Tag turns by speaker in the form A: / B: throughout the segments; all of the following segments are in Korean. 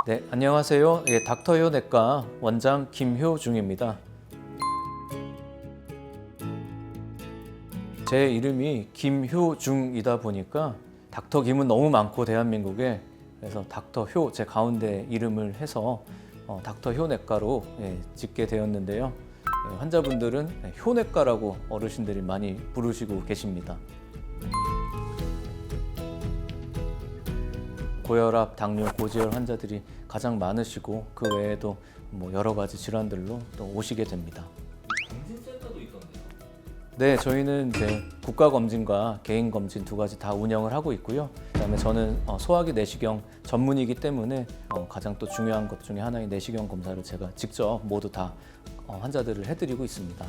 A: 네, 안녕하세요. 닥터효 내과 원장 김효중입니다. 제 이름이 김효중이다 보니까 닥터 김은 너무 많고 대한민국에, 그래서 닥터효 제 가운데 이름을 해서 닥터효 내과로 짓게 되었는데요. 환자분들은 효내과라고 어르신들이 많이 부르시고 계십니다. 고혈압, 당뇨, 고지혈 환자들이 가장 많으시고 그 외에도 여러 가지 질환들로 또 오시게 됩니다.
B: 검진센터도 있던데요?
A: 네, 저희는 이제 국가 검진과 개인 검진 두 가지 다 운영을 하고 있고요. 그다음에 저는 소화기 내시경 전문이기 때문에 가장 또 중요한 것 중에 하나인 내시경 검사를 제가 직접 모두 다 환자들을 해드리고 있습니다.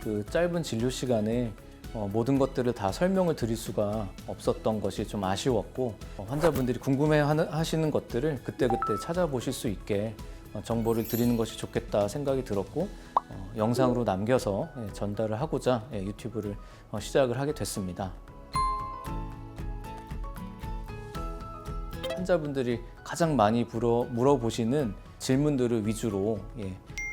A: 그 짧은 진료 시간에 모든 것들을 다 설명을 드릴 수가 없었던 것이 좀 아쉬웠고, 환자분들이 궁금해 하시는 것들을 그때그때 찾아보실 수 있게 정보를 드리는 것이 좋겠다 생각이 들었고, 영상으로 남겨서 전달을 하고자 유튜브를 시작을 하게 됐습니다. 환자분들이 가장 많이 물어보시는 질문들을 위주로,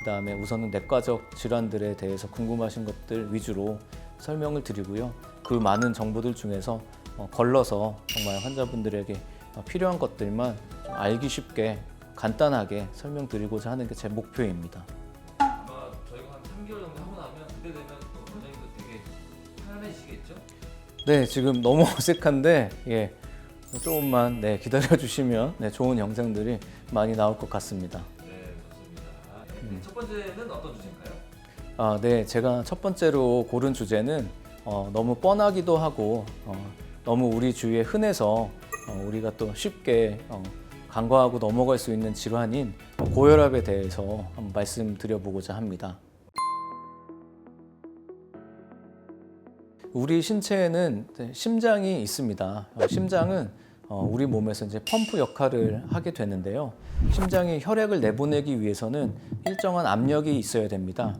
A: 그다음에 우선은 내과적 질환들에 대해서 궁금하신 것들 위주로 설명을 드리고요. 그 많은 정보들 중에서 걸러서 정말 환자분들에게 필요한 것들만 좀 알기 쉽게 간단하게 설명드리고자 하는 게 제 목표입니다.
B: 아마 저희가 한 3개월 정도 하고 나면 그때 되면 또 원장님도 되게 편안해지시겠죠?
A: 네, 지금 너무 어색한데 조금만 기다려 주시면 좋은 영상들이 많이 나올 것 같습니다.
B: 네, 좋습니다. 첫 번째는 어떤 주제인가요?
A: 네, 제가 첫 번째로 고른 주제는 너무 뻔하기도 하고 너무 우리 주위에 흔해서 우리가 또 쉽게 간과하고 넘어갈 수 있는 질환인 고혈압에 대해서 한번 말씀드려보고자 합니다. 우리 신체에는 심장이 있습니다. 심장은 우리 몸에서 이제 펌프 역할을 하게 되는데요. 심장이 혈액을 내보내기 위해서는 일정한 압력이 있어야 됩니다.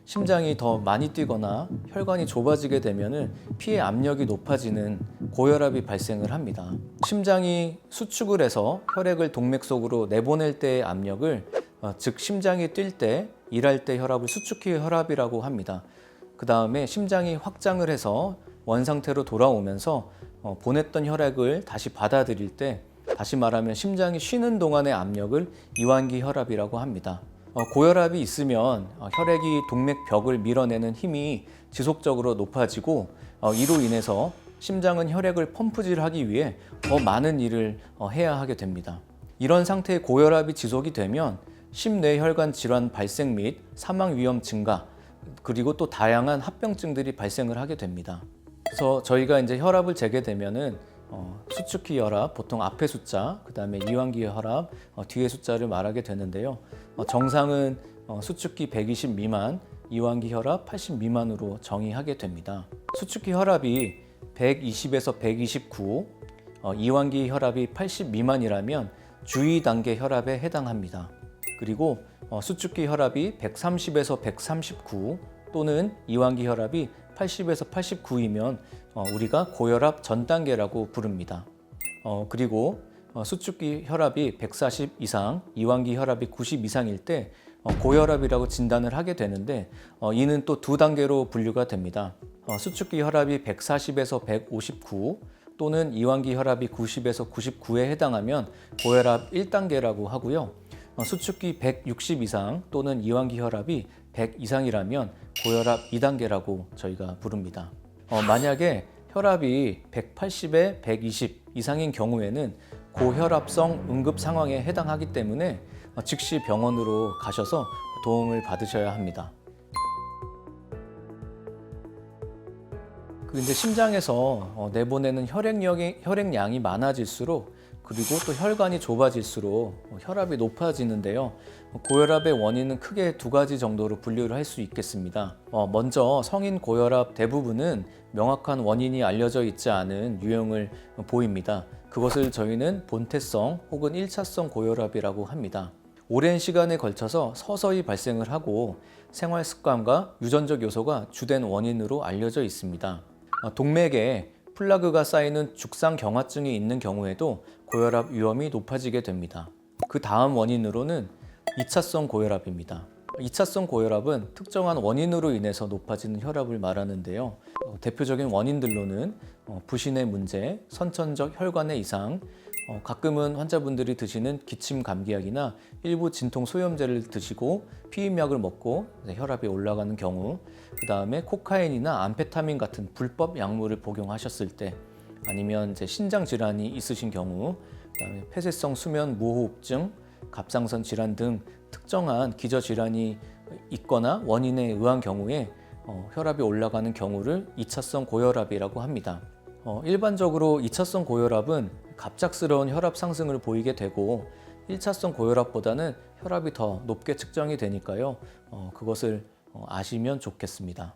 A: 심장이 더 많이 뛰거나 혈관이 좁아지게 되면 피의 압력이 높아지는 고혈압이 발생을 합니다. 심장이 수축을 해서 혈액을 동맥 속으로 내보낼 때의 압력을 즉 심장이 뛸 때, 일할 때 혈압을 수축기 혈압이라고 합니다. 그 다음에 심장이 확장을 해서 원상태로 돌아오면서 보냈던 혈액을 다시 받아들일 때, 다시 말하면 심장이 쉬는 동안의 압력을 이완기 혈압이라고 합니다. 고혈압이 있으면 혈액이 동맥벽을 밀어내는 힘이 지속적으로 높아지고 이로 인해서 심장은 혈액을 펌프질하기 위해 더 많은 일을 해야 하게 됩니다. 이런 상태의 고혈압이 지속이 되면 심뇌혈관 질환 발생 및 사망 위험 증가, 그리고 또 다양한 합병증들이 발생을 하게 됩니다. 그래서 저희가 이제 혈압을 재게 되면은 수축기 혈압, 보통 앞에 숫자, 그 다음에 이완기 혈압, 뒤에 숫자를 말하게 되는데요. 정상은 수축기 120 미만, 이완기 혈압 80 미만으로 정의하게 됩니다. 수축기 혈압이 120에서 129, 이완기 혈압이 80 미만이라면 주의 단계 혈압에 해당합니다. 그리고 수축기 혈압이 130에서 139 또는 이완기 혈압이 80에서 89이면 우리가 고혈압 전 단계라고 부릅니다. 그리고 수축기 혈압이 140 이상, 이완기 혈압이 90 이상일 때 고혈압이라고 진단을 하게 되는데, 이는 또 두 단계로 분류가 됩니다. 수축기 혈압이 140에서 159 또는 이완기 혈압이 90에서 99에 해당하면 고혈압 1단계라고 하고요. 수축기 160 이상 또는 이완기 혈압이 100 이상이라면 고혈압 2단계라고 저희가 부릅니다. 만약에 혈압이 180에 120 이상인 경우에는 고혈압성 응급 상황에 해당하기 때문에 즉시 병원으로 가셔서 도움을 받으셔야 합니다. 근데 심장에서 내보내는 혈액량이 많아질수록, 그리고 또 혈관이 좁아질수록 혈압이 높아지는데요. 고혈압의 원인은 크게 두 가지 정도로 분류를 할 수 있겠습니다. 먼저 성인 고혈압 대부분은 명확한 원인이 알려져 있지 않은 유형을 보입니다. 그것을 저희는 본태성 혹은 1차성 고혈압이라고 합니다. 오랜 시간에 걸쳐서 서서히 발생을 하고 생활 습관과 유전적 요소가 주된 원인으로 알려져 있습니다. 동맥에 플라그가 쌓이는 죽상경화증이 있는 경우에도 고혈압 위험이 높아지게 됩니다. 그 다음 원인으로는 2차성 고혈압입니다. 2차성 고혈압은 특정한 원인으로 인해서 높아지는 혈압을 말하는데요. 대표적인 원인들로는 부신의 문제, 선천적 혈관의 이상, 가끔은 환자분들이 드시는 기침 감기약이나 일부 진통 소염제를 드시고 피임약을 먹고 혈압이 올라가는 경우, 그 다음에 코카인이나 암페타민 같은 불법 약물을 복용하셨을 때, 아니면 신장 질환이 있으신 경우, 그다음에 폐쇄성 수면 무호흡증, 갑상선 질환 등 특정한 기저 질환이 있거나 원인에 의한 경우에 혈압이 올라가는 경우를 2차성 고혈압이라고 합니다. 일반적으로 2차성 고혈압은 갑작스러운 혈압 상승을 보이게 되고 1차성 고혈압보다는 혈압이 더 높게 측정이 되니까요. 그것을 아시면 좋겠습니다.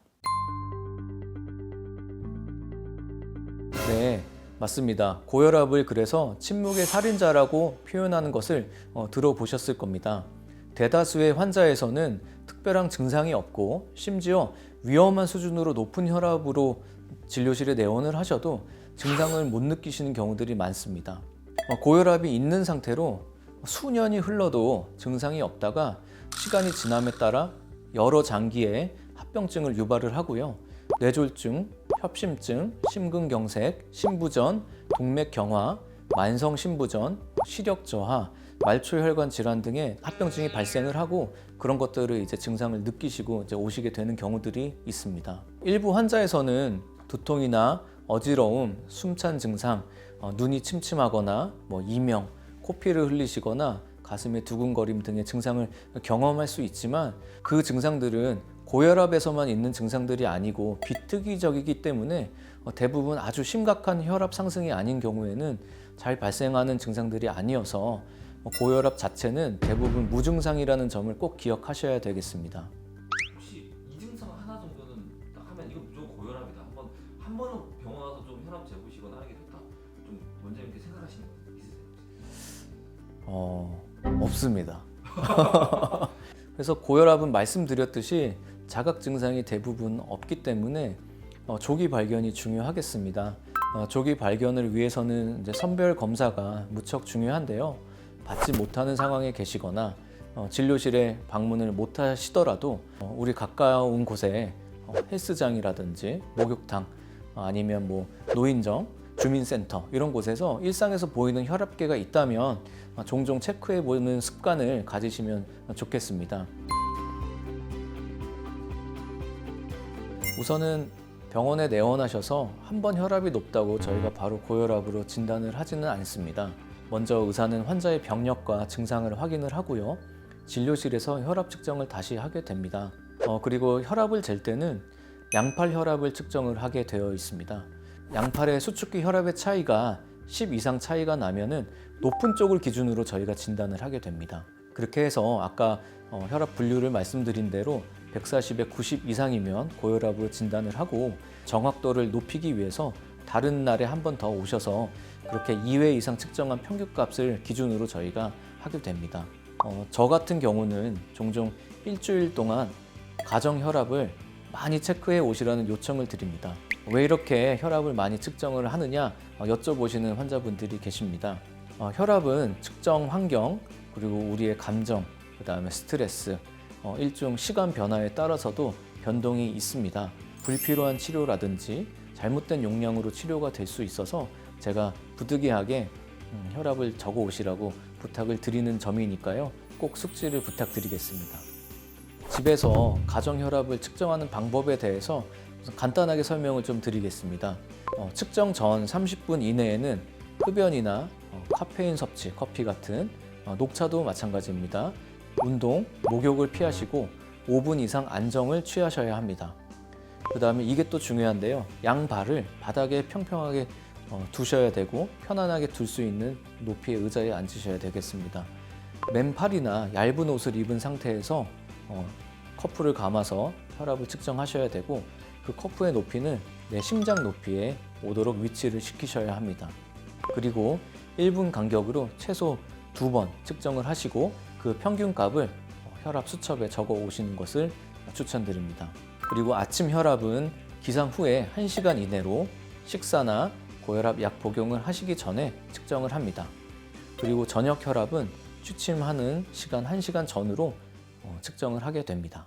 A: 네, 맞습니다. 고혈압을 그래서 침묵의 살인자라고 표현하는 것을 들어보셨을 겁니다. 대다수의 환자에서는 특별한 증상이 없고 심지어 위험한 수준으로 높은 혈압으로 진료실에 내원을 하셔도 증상을 못 느끼시는 경우들이 많습니다. 고혈압이 있는 상태로 수년이 흘러도 증상이 없다가 시간이 지남에 따라 여러 장기에 합병증을 유발을 하고요. 뇌졸중, 협심증, 심근경색, 심부전, 동맥경화, 만성심부전, 시력저하, 말초혈관 질환 등의 합병증이 발생을 하고 그런 것들을 증상을 느끼시고 오시게 되는 경우들이 있습니다. 일부 환자에서는 두통이나 어지러움, 숨찬 증상, 눈이 침침하거나 이명, 코피를 흘리시거나 가슴에 두근거림 등의 증상을 경험할 수 있지만 그 증상들은 고혈압에서만 있는 증상들이 아니고 비특이적이기 때문에 대부분 아주 심각한 혈압 상승이 아닌 경우에는 잘 발생하는 증상들이 아니어서 고혈압 자체는 대부분 무증상이라는 점을 꼭 기억하셔야 되겠습니다.
B: 혹시 이 증상 하나 정도는 딱 하면 이거 무조건 고혈압이다. 한 번은 병원 와서 좀 혈압 재보시거나 하는 게 좋다. 좀 원장님께 생각하시는 거 있으세요?
A: 없습니다. 그래서 고혈압은 말씀드렸듯이 자각 증상이 대부분 없기 때문에 조기 발견이 중요하겠습니다. 조기 발견을 위해서는 선별 검사가 무척 중요한데요. 받지 못하는 상황에 계시거나 진료실에 방문을 못 하시더라도 우리 가까운 곳에 헬스장이라든지 목욕탕 아니면 노인정, 주민센터 이런 곳에서 일상에서 보이는 혈압계가 있다면 종종 체크해 보는 습관을 가지시면 좋겠습니다. 우선은 병원에 내원하셔서 한번 혈압이 높다고 저희가 바로 고혈압으로 진단을 하지는 않습니다. 먼저 의사는 환자의 병력과 증상을 확인을 하고요. 진료실에서 혈압 측정을 다시 하게 됩니다. 그리고 혈압을 잴 때는 양팔 혈압을 측정을 하게 되어 있습니다. 양팔의 수축기 혈압의 차이가 10 이상 차이가 나면은 높은 쪽을 기준으로 저희가 진단을 하게 됩니다. 그렇게 해서 아까 혈압 분류를 말씀드린 대로 140에 90 이상이면 고혈압으로 진단을 하고 정확도를 높이기 위해서 다른 날에 한 번 더 오셔서 그렇게 2회 이상 측정한 평균값을 기준으로 저희가 하게 됩니다. 저 같은 경우는 종종 일주일 동안 가정 혈압을 많이 체크해 오시라는 요청을 드립니다. 왜 이렇게 혈압을 많이 측정을 하느냐 여쭤보시는 환자분들이 계십니다. 혈압은 측정 환경, 그리고 우리의 감정, 그 다음에 스트레스, 일종 시간 변화에 따라서도 변동이 있습니다. 불필요한 치료라든지 잘못된 용량으로 치료가 될 수 있어서 제가 부득이하게 혈압을 적어 오시라고 부탁을 드리는 점이니까요. 꼭 숙지를 부탁드리겠습니다. 집에서 가정 혈압을 측정하는 방법에 대해서 우선 간단하게 설명을 좀 드리겠습니다. 측정 전 30분 이내에는 흡연이나 카페인 섭취, 커피 같은 녹차도 마찬가지입니다. 운동, 목욕을 피하시고 5분 이상 안정을 취하셔야 합니다. 그 다음에 이게 또 중요한데요. 양발을 바닥에 평평하게 두셔야 되고 편안하게 둘 수 있는 높이의 의자에 앉으셔야 되겠습니다. 맨팔이나 얇은 옷을 입은 상태에서 커프를 감아서 혈압을 측정하셔야 되고 그 커프의 높이는 내 심장 높이에 오도록 위치를 시키셔야 합니다. 그리고 1분 간격으로 최소 2번 측정을 하시고 그 평균값을 혈압 수첩에 적어 오시는 것을 추천드립니다. 그리고 아침 혈압은 기상 후에 1시간 이내로 식사나 고혈압 약 복용을 하시기 전에 측정을 합니다. 그리고 저녁 혈압은 취침하는 시간 1시간 전으로 측정을 하게 됩니다.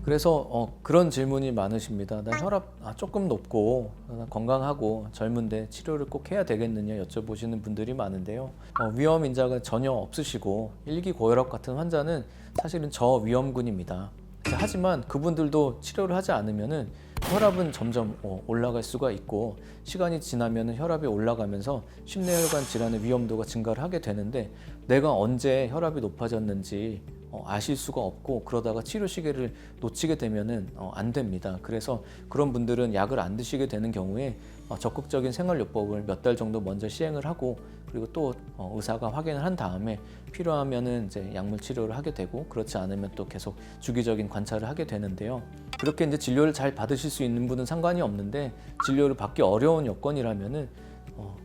A: 그래서 그런 질문이 많으십니다. 나 혈압 조금 높고 건강하고 젊은데 치료를 꼭 해야 되겠느냐 여쭤보시는 분들이 많은데요. 위험 인자가 전혀 없으시고 1기 고혈압 같은 환자는 사실은 저위험군입니다. 하지만 그분들도 치료를 하지 않으면은 혈압은 점점 올라갈 수가 있고 시간이 지나면 혈압이 올라가면서 심내혈관 질환의 위험도가 증가를 하게 되는데 내가 언제 혈압이 높아졌는지 아실 수가 없고 그러다가 치료 시기를 놓치게 되면은 안 됩니다. 그래서 그런 분들은 약을 안 드시게 되는 경우에 적극적인 생활요법을 몇 달 정도 먼저 시행을 하고 그리고 또 의사가 확인을 한 다음에 필요하면은 이제 약물 치료를 하게 되고 그렇지 않으면 또 계속 주기적인 관찰을 하게 되는데요. 그렇게 이제 진료를 잘 받으실 수 있는 분은 상관이 없는데 진료를 받기 어려운 여건이라면은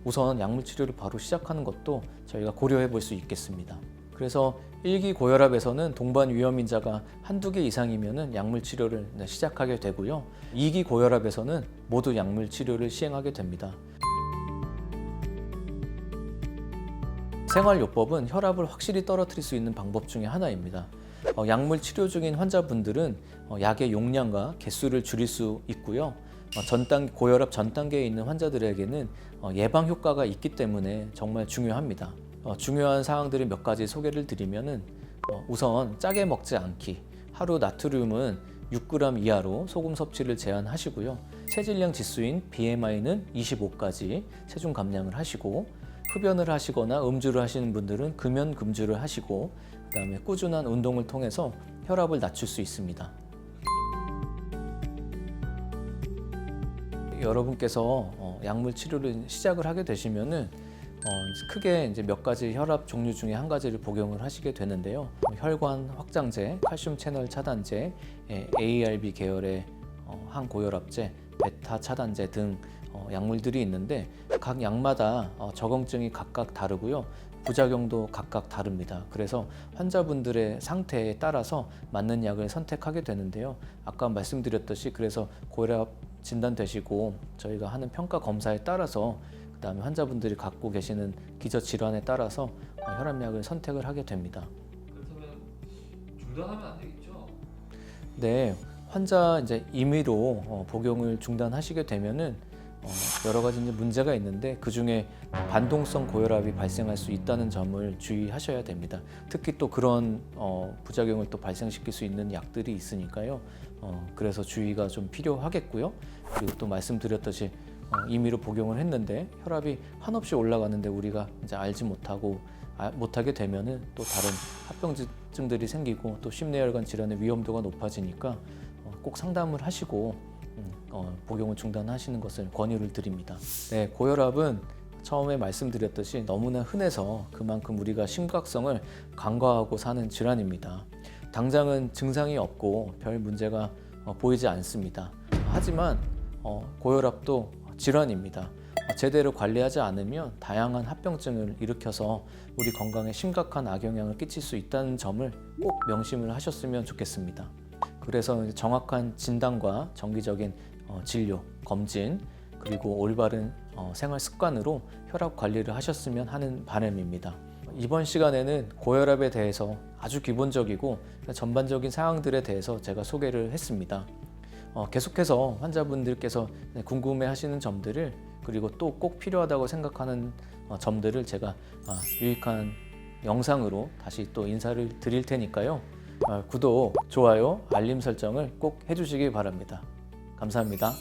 A: 우선 약물 치료를 바로 시작하는 것도 저희가 고려해 볼 수 있겠습니다. 그래서 1기 고혈압에서는 동반 위험 인자가 한두 개 이상이면은 약물 치료를 시작하게 되고요. 2기 고혈압에서는 모두 약물 치료를 시행하게 됩니다. 생활요법은 혈압을 확실히 떨어뜨릴 수 있는 방법 중에 하나입니다. 약물 치료 중인 환자분들은 약의 용량과 개수를 줄일 수 있고요. 고혈압 전 단계에 있는 환자들에게는 예방 효과가 있기 때문에 정말 중요합니다. 중요한 사항들을 몇 가지 소개를 드리면은 우선 짜게 먹지 않기, 하루 나트륨은 6g 이하로 소금 섭취를 제한하시고요. 체질량 지수인 BMI는 25까지 체중 감량을 하시고 흡연을 하시거나 음주를 하시는 분들은 금연 금주를 하시고 그다음에 꾸준한 운동을 통해서 혈압을 낮출 수 있습니다. 여러분께서 약물 치료를 시작을 하게 되시면은 크게 이제 몇 가지 혈압 종류 중에 한 가지를 복용을 하시게 되는데요. 혈관 확장제, 칼슘 채널 차단제, ARB 계열의 항고혈압제, 베타 차단제 등 약물들이 있는데 각 약마다 적응증이 각각 다르고요. 부작용도 각각 다릅니다. 그래서 환자분들의 상태에 따라서 맞는 약을 선택하게 되는데요. 아까 말씀드렸듯이 그래서 고혈압 진단되시고 저희가 하는 평가 검사에 따라서 그다음에 환자분들이 갖고 계시는 기저질환에 따라서 혈압약을 선택을 하게 됩니다.
B: 그렇다면 중단하면 안 되겠죠?
A: 네, 환자 이제 임의로 복용을 중단하시게 되면은 여러 가지 이제 문제가 있는데 그 중에 반동성 고혈압이 발생할 수 있다는 점을 주의하셔야 됩니다. 특히 또 그런 부작용을 또 발생시킬 수 있는 약들이 있으니까요. 그래서 주의가 좀 필요하겠고요. 그리고 또 말씀드렸듯이 임의로 복용을 했는데 혈압이 한없이 올라가는데 우리가 이제 알지 못하게 되면은 또 다른 합병증들이 생기고 또 심내혈관 질환의 위험도가 높아지니까 꼭 상담을 하시고 복용을 중단하시는 것을 권유를 드립니다. 네, 고혈압은 처음에 말씀드렸듯이 너무나 흔해서 그만큼 우리가 심각성을 간과하고 사는 질환입니다. 당장은 증상이 없고 별 문제가 보이지 않습니다. 하지만 고혈압도 질환입니다. 제대로 관리하지 않으면 다양한 합병증을 일으켜서 우리 건강에 심각한 악영향을 끼칠 수 있다는 점을 꼭 명심을 하셨으면 좋겠습니다. 그래서 정확한 진단과 정기적인 진료, 검진, 그리고 올바른 생활 습관으로 혈압 관리를 하셨으면 하는 바람입니다. 이번 시간에는 고혈압에 대해서 아주 기본적이고 전반적인 사항들에 대해서 제가 소개를 했습니다. 계속해서 환자분들께서 궁금해 하시는 점들을 그리고 또 꼭 필요하다고 생각하는 점들을 제가 유익한 영상으로 다시 또 인사를 드릴 테니까요. 구독, 좋아요, 알림 설정을 꼭 해주시기 바랍니다. 감사합니다.